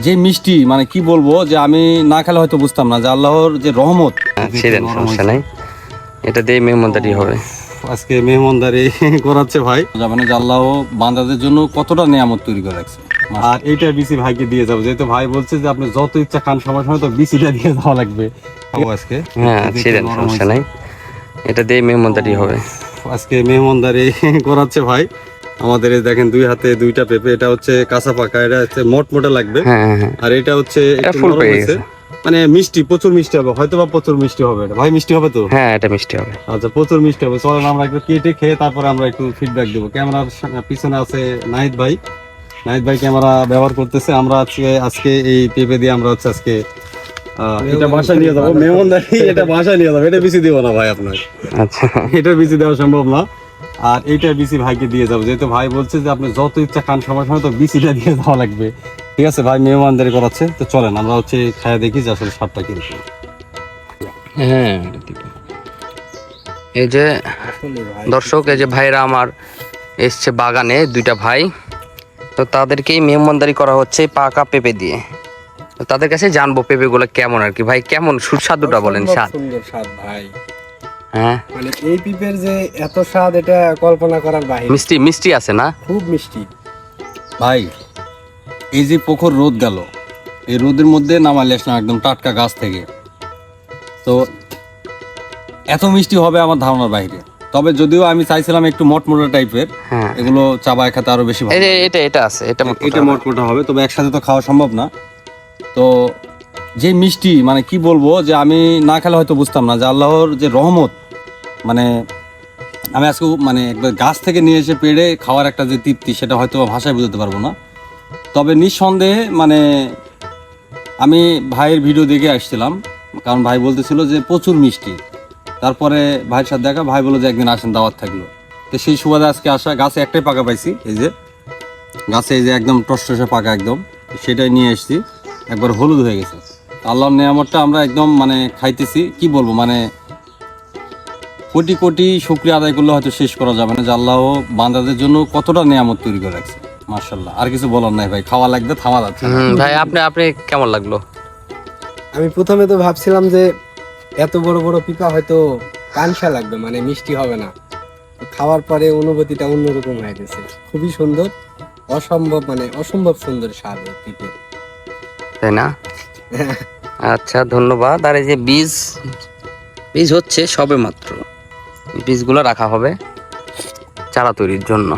যে মিষ্টি, মানে কি বলবো, যে আমি না খেলে হয়তো বুঝতাম না যে আল্লাহর যে রহমত। ছিলেন, সমস্যা নাই, এটা দিয়ে মেহমানদারি হবে। আজকে মেহমানদারি করাচ্ছে ভাই, মানে যে আল্লাহ বান্দাদের জন্য কতটা নিয়ামত তৈরি করে রাখছে। আর এইটা বিসি ভাইকে দিয়ে যাবো, যেহেতু ভাই বলছে যে আপনি যত ইচ্ছা খান, সময় সময় তো বিসিটা দিয়ে যাওয়া লাগবে আজকে। হ্যাঁ, ছিলেন, সমস্যা নাই, এটা দিয়ে মেহমানদারি হবে। আজকে মেহমানদারি করাচ্ছে ভাই আমাদের। এই দেখেন, দুই হাতে দুইটা পেঁপে, এটা হচ্ছে কাঁচা পাকা, এটা হচ্ছে মোটমোটা লাগবে। আর এটা হচ্ছে একটু ফুল নরম পেয়ে হয়েছে, গেছে। মানে মিষ্টি, প্রচুর মিষ্টি হবে, হয়তো বা প্রচুর মিষ্টি হবে। এটা ভাই মিষ্টি হবে তো? হ্যাঁ, এটা মিষ্টি হবে। আচ্ছা, প্রচুর মিষ্টি হবে। চলেন আমরা একটু কেটে খেয়ে তারপরে আমরা একটু ফিডব্যাক দেবো। ক্যামেরার পিছনে আছে নাহিদ ভাই, নাহিদ ভাই ক্যামেরা ব্যবহার করতেছে। আমরা আজকে এই পেঁপে দিয়ে আমরা হচ্ছে আজকে এটা বাসায় নিয়ে যাবো, মেহমানদারি। এটা বাসায় নিয়ে যাবো, এটা বেশি দিব না ভাই আপনার। আচ্ছা, এটা বেশি দেওয়া সম্ভব না। আর এইটা বিসি ভাইকে দিয়ে যাবো, যেহেতু ভাই বলছে যে আপনি যত ইচ্ছা খান, সময় সময় তো বিসিটা দিয়ে যাওয়া লাগবে। ঠিক আছে ভাই, মেহমানদারি করাচ্ছে, তো চলেন আমরা হচ্ছে খায়া দেখি যে আসলে স্বাদটা কিরকম। হ্যাঁ, এই যে দর্শক, এই যে ভাইরা আমার এসছে বাগানে, দুইটা ভাই, তো তাদেরকেই মেহমানদারি করা হচ্ছে পাকা পেঁপে দিয়ে। তো তাদের কাছে জানবো পেঁপেগুলো কেমন আর কি। ভাই, কেমন সুস্বাদুটা বলেন, স্বাদ? সুন্দর স্বাদ ভাই, হ্যাঁ, মানে এই পিপের যে এত স্বাদ, এটা কল্পনা করার বাইরে। মিষ্টি মিষ্টি আছে না? খুব মিষ্টি ভাই, এই যে প্রখর রোদ গেল, এই রোদের মধ্যে নামালে আসলাম একদম টাটকা গাছ থেকে, তো এত মিষ্টি হবে আমার ধারণার বাইরে। তবে যদিও আমি চাইছিলাম একটু মটমোটা টাইপের, হ্যাঁ, এগুলো চাবায় খেতে আরো বেশি ভালো এই যে লাগে। এটা আছে, এটা এটা মটমোটা হবে, তবে একসাথে তো খাওয়া সম্ভব না। তো যে মিষ্টি, মানে কি বলবো, যে আমি না খেলে হয়তো বুঝতাম না যে আল্লাহর যে রহমত। মানে আমি আজকে মানে একবার গাছ থেকে নিয়ে এসে পেড়ে খাওয়ার একটা যে তৃপ্তি, সেটা হয়তো ভাষায় বোঝাতে পারবো না। তবে নিঃসন্দেহে মানে আমি ভাইয়ের ভিডিও দেখে আসছিলাম, কারণ ভাই বলতেছিল যে প্রচুর মিষ্টি। তারপরে ভাইয়ের সাথে দেখা, ভাই বললো যে একদিন আসেন, দাওয়াত থাকলো। তো সেই সুবাদে আজকে আসা। গাছে একটাই পাকা পাইছি, এই যে গাছে, এই যে একদম টসটসে পাকা একদম, সেটাই নিয়ে এসেছি। একবার হলুদ হয়ে গেছে। আল্লাহর নিয়ামতটা আমরা একদম মানে খাইতেছি, কি বলবো, মানে কোটি কোটি শুকরিয়া আদায় করলে হয়তো শেষ করা যাবে না যে আল্লাহ বান্দাদের জন্য কতটা নিয়ামত তৈরি করে রাখছে। মাশাআল্লাহ, আর কিছু বলার নাই ভাই, খাওয়া লাগবে, থামা যাচ্ছে না। ভাই, আপনি কেমন লাগলো? আমি প্রথমে তো ভাবছিলাম যে এত বড় বড় পিপা হয়তো কাঁচা লাগবে, মানে মিষ্টি হবে না। তো খাওয়ার পরে অনুভূতিটা অন্যরকম হয়ে গেছে, খুবই সুন্দর, অসম্ভব, মানে অসম্ভব সুন্দর স্বাদ এই পিপের। তাই না? আচ্ছা, ধন্যবাদ। আর এই যে বীজ বীজ হচ্ছে সবে মাত্র, বীজগুলো রাখা হবে চারা তৈরির জন্য।